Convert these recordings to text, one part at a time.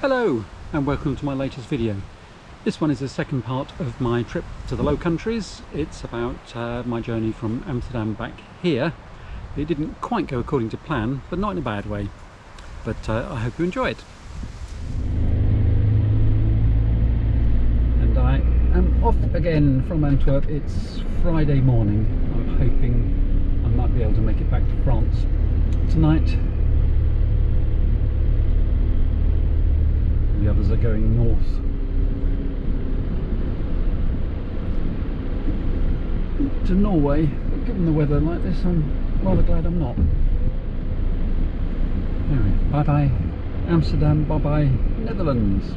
Hello and welcome to my latest video. This one is the second part of my trip to the Low Countries. It's about my journey from Amsterdam back here. It didn't quite go according to plan, but not in a bad way. But I hope you enjoy it. And I am off again from Antwerp. It's Friday morning. I'm hoping I might be able to make it back to France tonight. The others are going north. To Norway, but given the weather like this, I'm rather glad I'm not. Anyway, bye bye Amsterdam, bye bye Netherlands.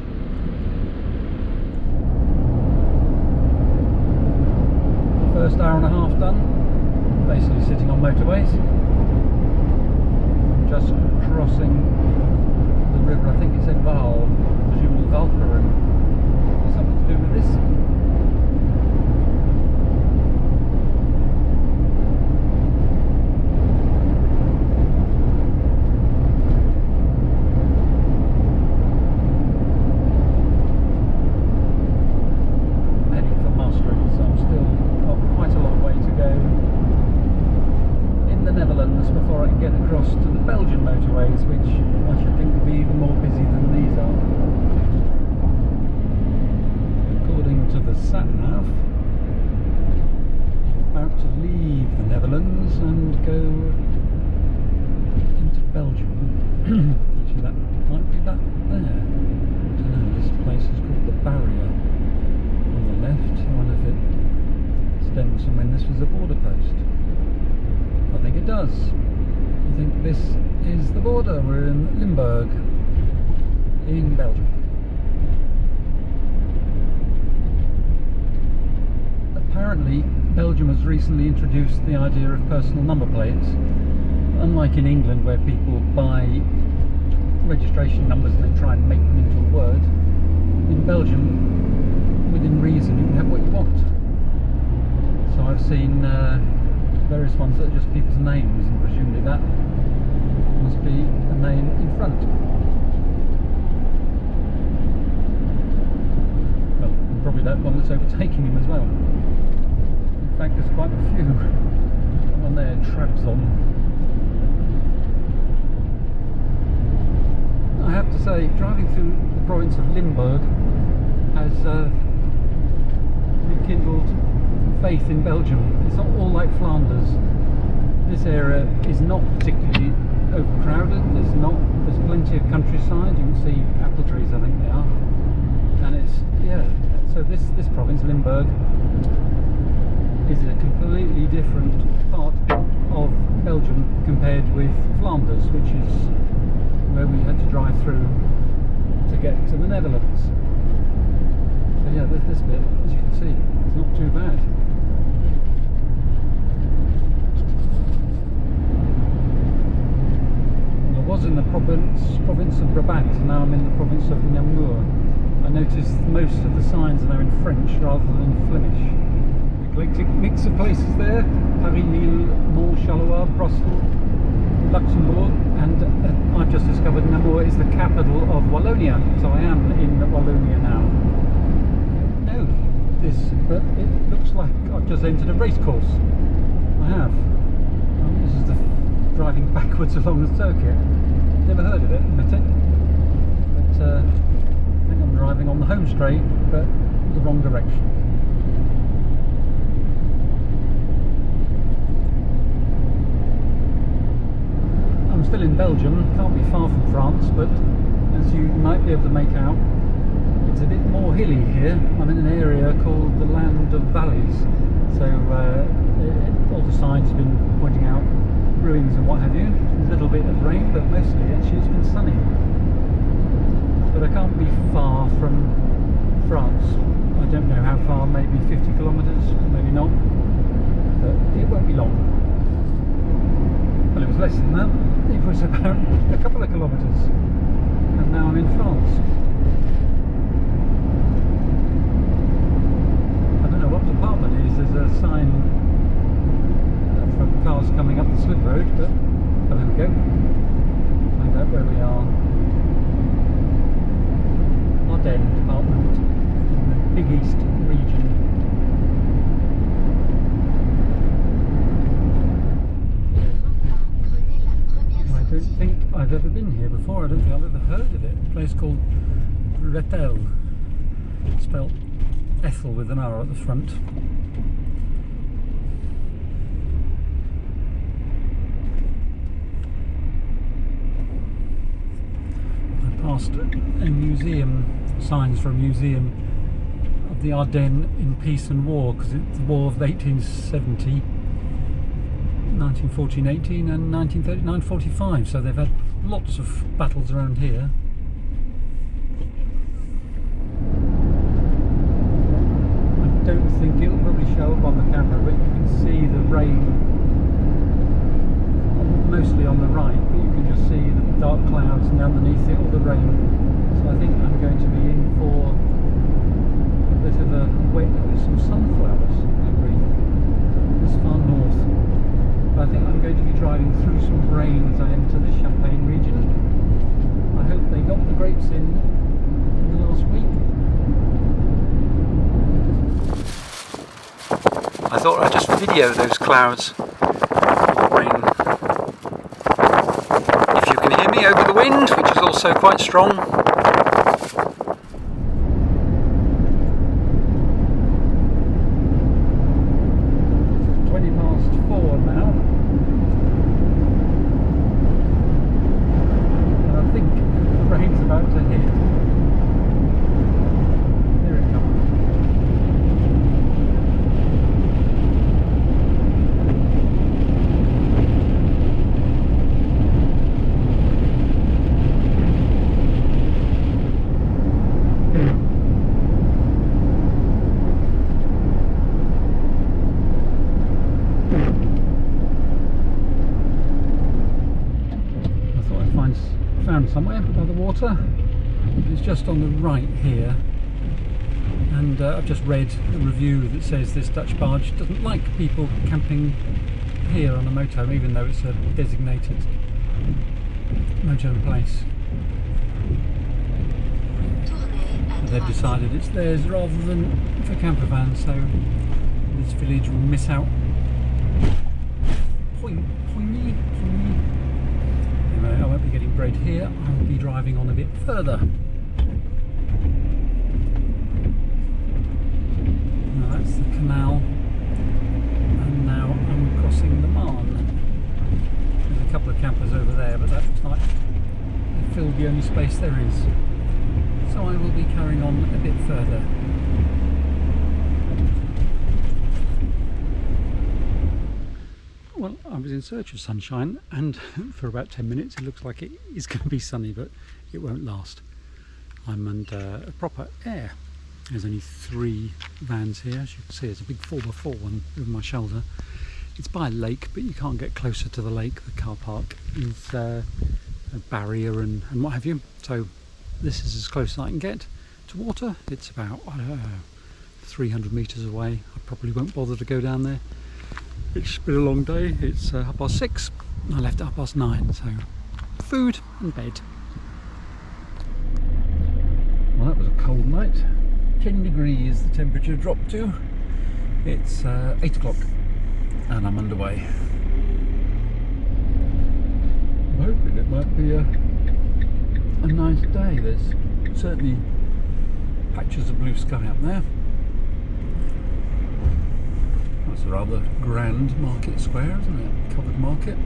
First hour and a half done, basically sitting on motorways. I'm just crossing the river, I think it said Vaal, presumably Valkeren. Has something to do with this. Across to the Belgian motorways, which I should think will be even more busy than these are. According to the sat-nav, about to leave the Netherlands and go into Belgium. Actually, that might be that there. I don't know, this place is called the Barrier on the left. I wonder if it stems from when this was a border post. I think it does. I think this is the border. We're in Limburg, in Belgium. Apparently, Belgium has recently introduced the idea of personal number plates. Unlike in England, where people buy registration numbers and then try and make them into a word, in Belgium, within reason, you can have what you want. So I've seen various ones that are just people's names, and presumably that must be a name in front. Well, and probably that one that's overtaking him as well. In fact, there's quite a few. That one there, Trabzon. I have to say, driving through the province of Limburg has rekindled faith in Belgium. It's not all like Flanders. This area is not particularly overcrowded. There's plenty of countryside. You can see apple trees, I think they are. And it's, yeah, so this province, Limburg, is a completely different part of Belgium compared with Flanders, which is where we had to drive through to get to the Netherlands. So yeah, there's this bit, as you can see, it's not too bad. I was in the province of Brabant, and now I'm in the province of Namur. I noticed most of the signs are now in French rather than Flemish. Eclectic mix of places there: Paris, Lille, Mont, Charleroi, Brussels, Luxembourg, and I've just discovered Namur is the capital of Wallonia, so I am in Wallonia now. But it looks like I've just entered a race course. I have. This is the driving backwards along the circuit. Never heard of it, admit it. But I think I'm driving on the home straight, but the wrong direction. I'm still in Belgium, can't be far from France, but as you might be able to make out, it's a bit more hilly here. I'm in an area called the Land of Valleys, so all the signs have been pointing out ruins and what have you. A little bit of rain, but mostly actually it's been sunny. But I can't be far from France. I don't know how far, maybe 50 kilometres, maybe not, but it won't be long. Well, it was less than that. It was about a couple of kilometres, and now I'm in France. What department it is? There's a sign from cars coming up the slip road, but oh, there we go. Find out where we are. I've ever been here before. I don't think I've ever heard of it. A place called Rethel, spelt Ethel with an R at the front. I passed a museum, signs for a museum of the Ardennes in peace and war, because it's the war of 1870, 1914-18 and 1939-45, so they've had lots of battles around here. I don't think it'll probably show up on the camera, but you can see the rain mostly on the right, but you can just see the dark clouds and underneath it all the rain. So I think I'm going to be in for a bit of a wait. There's some sunflowers this far north. But I think I'm going to be driving through some rain as I enter the Champagne region. I hope they got the grapes in the last week. I thought I'd just video those clouds. Rain. If you can hear me over the wind, which is also quite strong. 4 now, and I think the rain's about to hit. Here it comes. Found somewhere by the water. It's just on the right here, and I've just read a review that says this Dutch barge doesn't like people camping here on a motorhome, even though it's a designated motorhome place. But they've decided it's theirs rather than for camper vans, so this village will miss out. Anyway, I won't be getting bread here, I'll be driving on a bit further. Now that's the canal, and now I'm crossing the Marne. There's a couple of campers over there, but that looks like they've filled the only space there is. So I will be carrying on a bit further. Well, I was in search of sunshine, and for about 10 minutes it looks like it is going to be sunny, but it won't last. I'm under a proper air. There's only 3 vans here. As you can see, it's a big 4x4 one over my shoulder. It's by a lake, but you can't get closer to the lake. The car park is a barrier and what have you. So this is as close as I can get to water. It's about 300 metres away. I probably won't bother to go down there. It's been a long day. It's 6:30. I left at 9:30, so food and bed. Well, that was a cold night. 10 degrees the temperature dropped to. It's 8 o'clock and I'm underway. I'm hoping it might be a nice day. There's certainly patches of blue sky up there. That's a rather grand market square, isn't it? Covered market.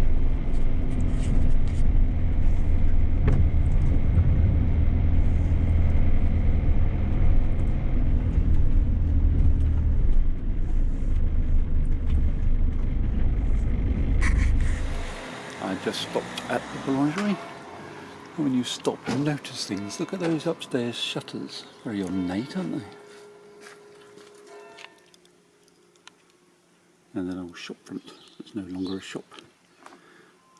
I just stopped at the boulangerie. When you stop and notice things, look at those upstairs shutters. Very ornate, aren't they? And then old shop front. It's no longer a shop.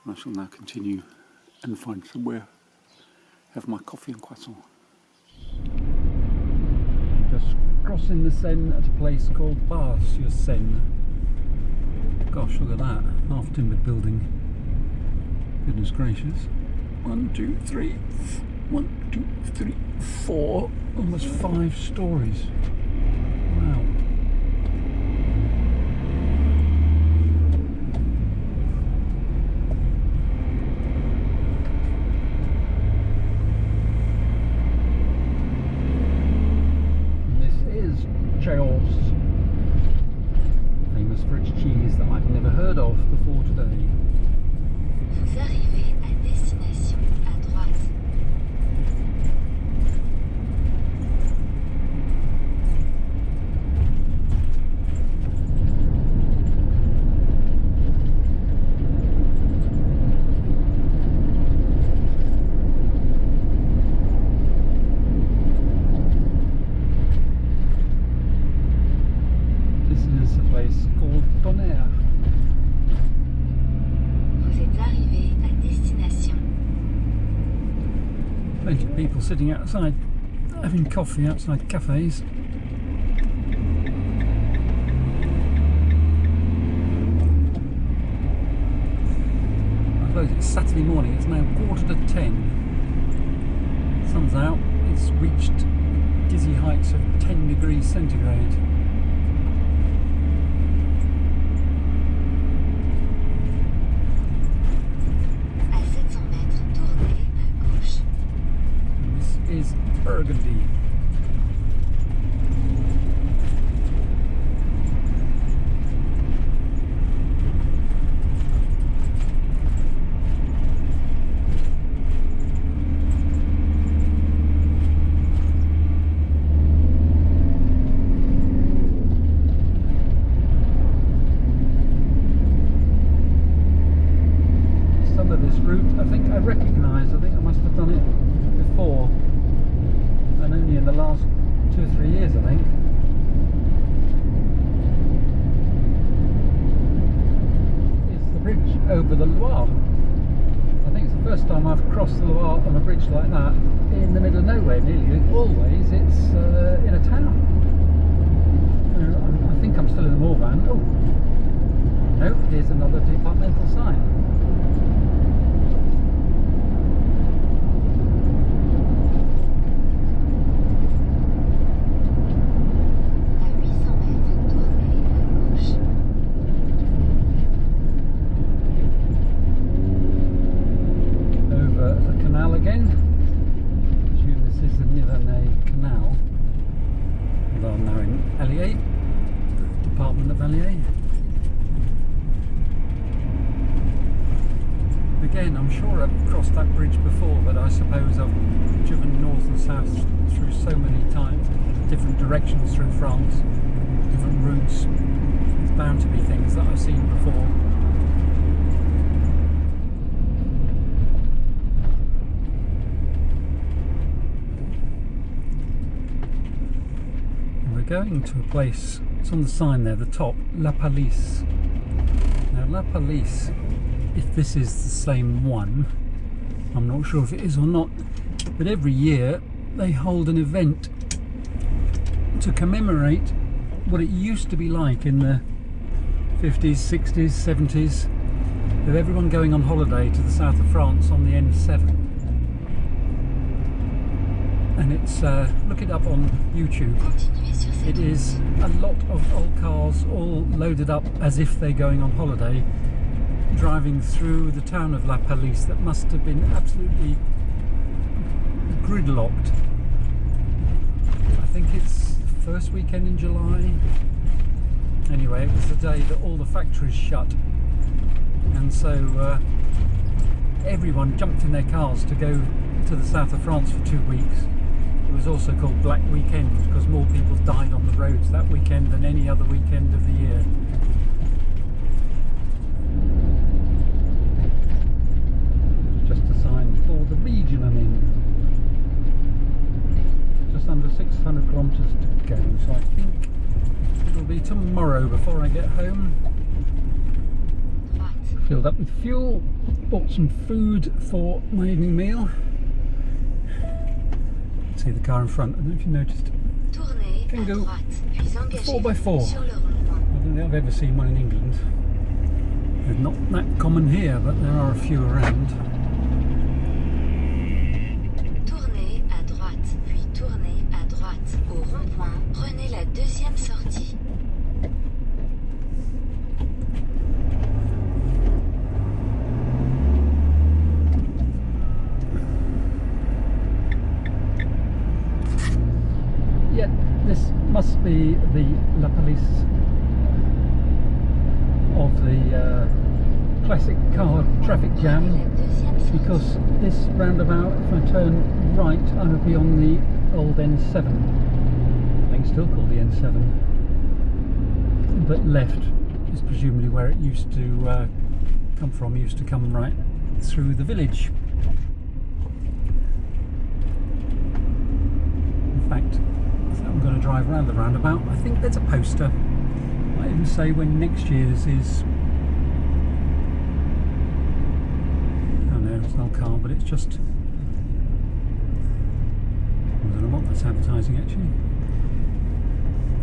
I shall now continue and find somewhere, have my coffee and croissant. Just crossing the Seine at a place called Bar-sur-Seine. Gosh, look at that, half timbered building. Goodness gracious. 1, 2, 3, 1, 2, 3, 4, almost 5 stories. Wow. Plenty of people sitting outside having coffee outside cafes. I suppose it's Saturday morning, it's now 10:15. Sun's out, it's reached dizzy heights of 10 degrees centigrade. Is Burgundy. Some of this route I think I recognise. I think I must have done it before. And only in the last 2 or 3 years, I think. It's the bridge over the Loire. I think it's the first time I've crossed the Loire on a bridge like that in the middle of nowhere. Nearly always it's in a town. I think I'm still in the Morvan. Oh, no, here's another departmental sign. Again, I assume this is the Nivernais Canal. Although I'm now in Allier, Department of Allier. Again, I'm sure I've crossed that bridge before, but I suppose I've driven north and south through so many times, different directions through France, different routes. It's bound to be things that I've seen before. Going to a place, it's on the sign there, the top, La Palisse. Now La Palisse, if this is the same one, I'm not sure if it is or not, but every year they hold an event to commemorate what it used to be like in the 50s, 60s, 70s, of everyone going on holiday to the south of France on the N7. And it's, look it up on YouTube. It is a lot of old cars all loaded up as if they're going on holiday, driving through the town of La Palisse that must have been absolutely gridlocked. I think it's the first weekend in July. Anyway, it was the day that all the factories shut, and so everyone jumped in their cars to go to the south of France for 2 weeks. It was also called Black Weekend because more people died on the roads that weekend than any other weekend of the year. Just a sign for the region I'm in. Just under 600 kilometres to go, so I think it'll be tomorrow before I get home. Filled up with fuel, bought some food for my evening meal. See the car in front, I don't know if you noticed. Can go 4x4. I don't think I've ever seen one in England. They're not that common here, but there are a few around. Tournez à droite, puis tournez à droite. Au rond-point, prenez la deuxième sortie. This must be the La Palisse of the classic car traffic jam, because this roundabout, if I turn right, I would be on the old N7. I think it's still called the N7, but left is presumably where it used to come from. It used to come right through the village. In fact, I'm going to drive around the roundabout. I think there's a poster. Might even say when next year's is. Oh no, it's not a car, but it's just That's advertising actually.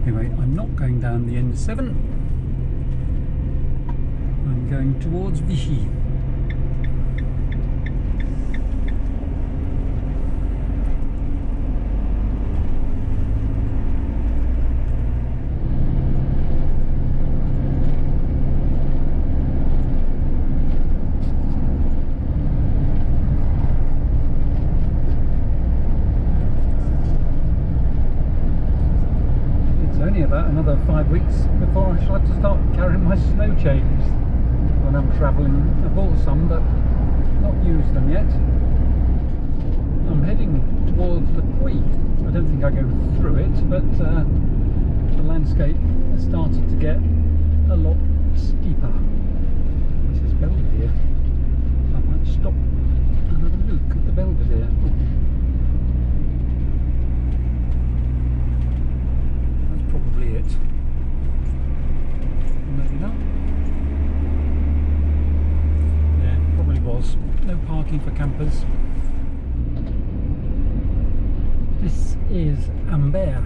Anyway, I'm not going down the N7. I'm going towards Vichy. About another 5 weeks before I shall have to start carrying my snow chains when I'm travelling. I bought some but not used them yet. I'm heading towards the Puy. I don't think I go through it, but the landscape has started to get a lot steeper. This is Belvedere. I might stop and have a look at the Belvedere. Probably it. Maybe not. Yeah, probably was. No parking for campers. This is Ambert,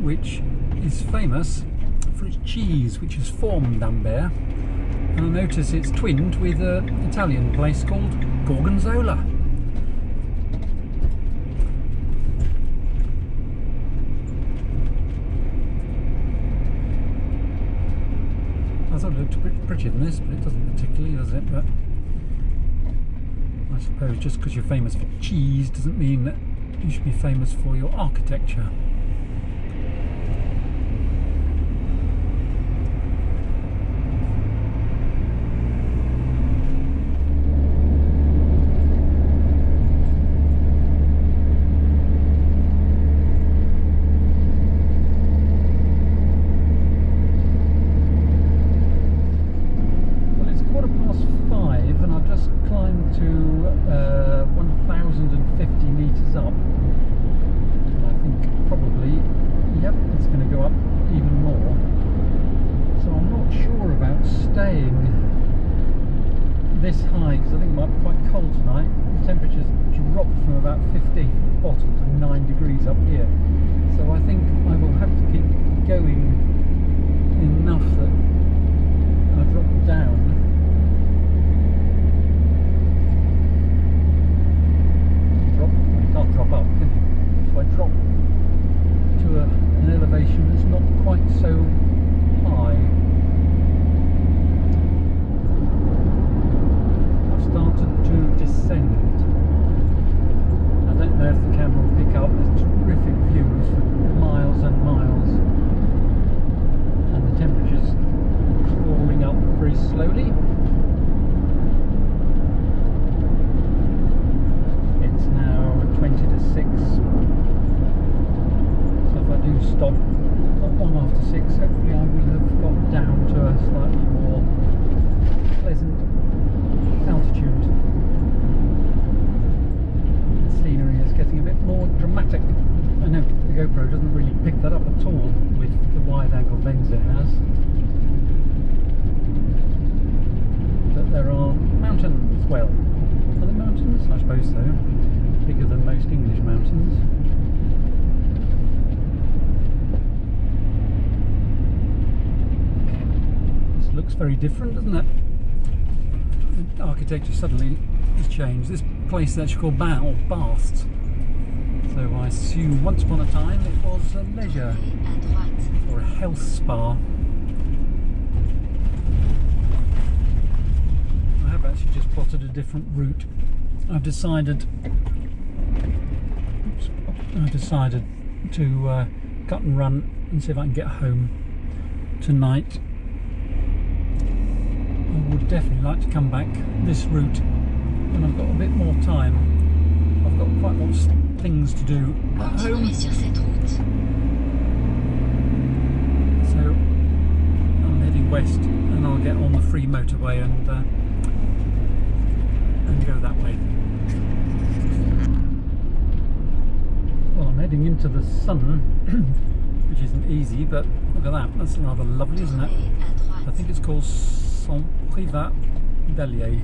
which is famous for its cheese, which is formed Ambert. And I notice it's twinned with an Italian place called Gorgonzola. I thought it looked a bit prettier than this, but it doesn't particularly, does it? But I suppose just because you're famous for cheese doesn't mean that you should be famous for your architecture. To 1,050 metres up, and I think probably, yep, it's going to go up even more. So I'm not sure about staying this high because I think it might be quite cold tonight. The temperature's dropped from about 15 at the bottom to 9 degrees up here. So I think I will have to keep going enough that I drop down. Drop up, so I drop to an elevation that's not quite so high. I've started to descend. I don't know if the camera will pick up. There's terrific views for miles and miles, and the temperature's crawling up very slowly. It's now 20 to 6, so if I do stop at 1 after 6, hopefully I will have got down to a slightly more pleasant altitude. The scenery is getting a bit more dramatic. I know the GoPro doesn't really pick that up at all with the wide angle lens it has, but there are mountains. Well, are there mountains? I suppose so. Bigger than most English mountains. This looks very different, doesn't it? The architecture suddenly has changed. This place is actually called Bath. So I assume once upon a time it was a leisure or a health spa. I have actually just plotted a different route. I've decided to cut and run and see if I can get home tonight. I would definitely like to come back this route when I've got a bit more time. I've got quite lots of things to do at home. So I'm heading west and I'll get on the free motorway and go that way. Well, I'm heading into the sun, which isn't easy, but look at that. That's rather lovely, isn't it? I think it's called Saint-Privat d'Allier,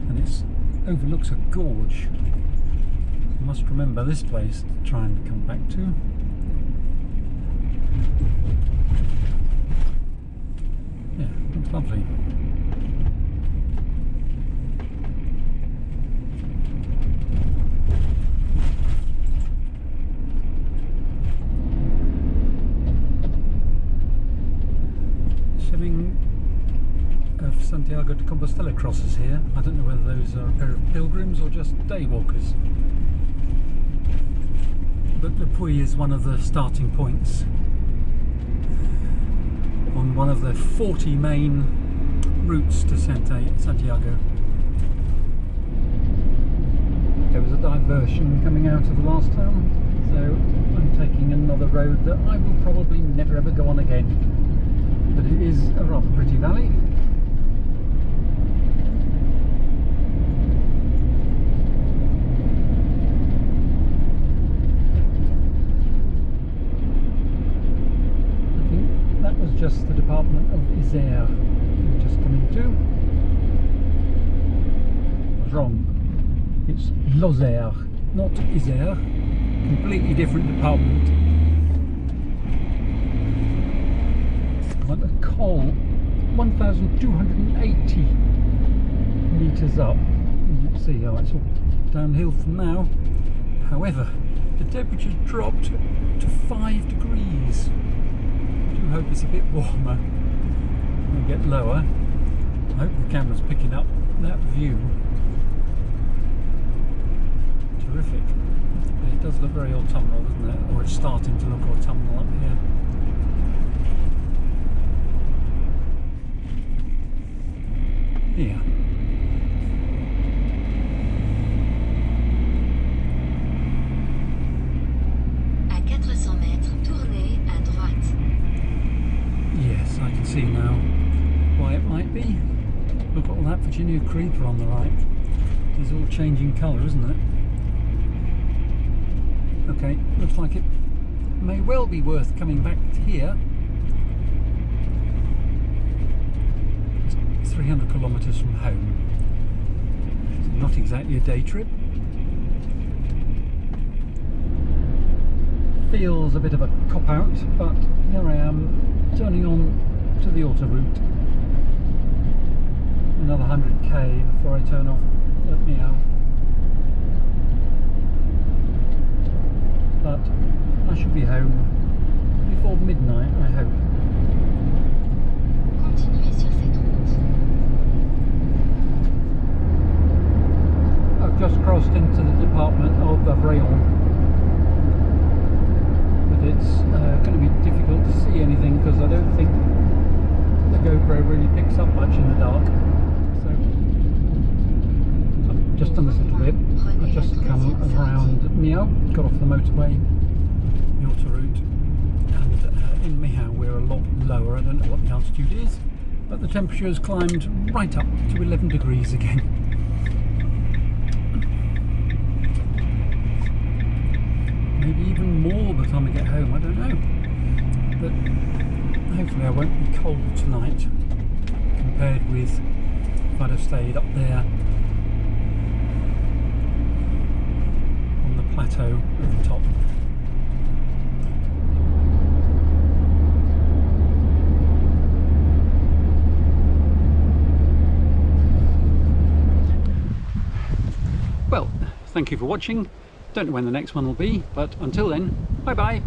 and it overlooks a gorge. I must remember this place to try and come back to. Yeah, looks lovely. Of Santiago de Compostela crosses here. I don't know whether those are a pair of pilgrims or just day walkers. But the Puy is one of the starting points on one of the 40 main routes to Santiago. There was a diversion coming out of the last town, so I'm taking another road that I will probably never ever go on again. But it is a rather pretty valley. Just the department of Isère we've just come into. I was wrong. It's Lozère, not Isère. Completely different department. I'm at the Col, 1,280 metres up. You can see how it's all downhill from now. However, the temperature dropped to 5 degrees. I hope it's a bit warmer and get lower. I hope the camera's picking up that view. Terrific. But it does look very autumnal, doesn't it? Or it's starting to look autumnal up here. Here. À 400 mètres, tournez à droite. Yes, I can see now why it might be. Look at all that Virginia creeper on the right. It's all changing colour, isn't it? Okay, looks like it may well be worth coming back to here. It's 300 kilometres from home. It's not exactly a day trip. Feels a bit of a cop-out, but here I am, turning on to the autoroute. Another 100k before I turn off at Miao. But I should be home before midnight, I hope. Continuez sur cette route. I've just crossed into the department of Rayon. It's going to be difficult to see anything because I don't think the GoPro really picks up much in the dark. So I've just done this little bit. I've just come around Miao, got off the motorway, the autoroute, and in Miao we're a lot lower. I don't know what the altitude is, but the temperature has climbed right up to 11 degrees again. Maybe even more by the time I get home, I don't know. But hopefully I won't be cold tonight compared with if I'd have stayed up there on the plateau at the top. Well, thank you for watching. Don't know when the next one will be, but until then, bye bye.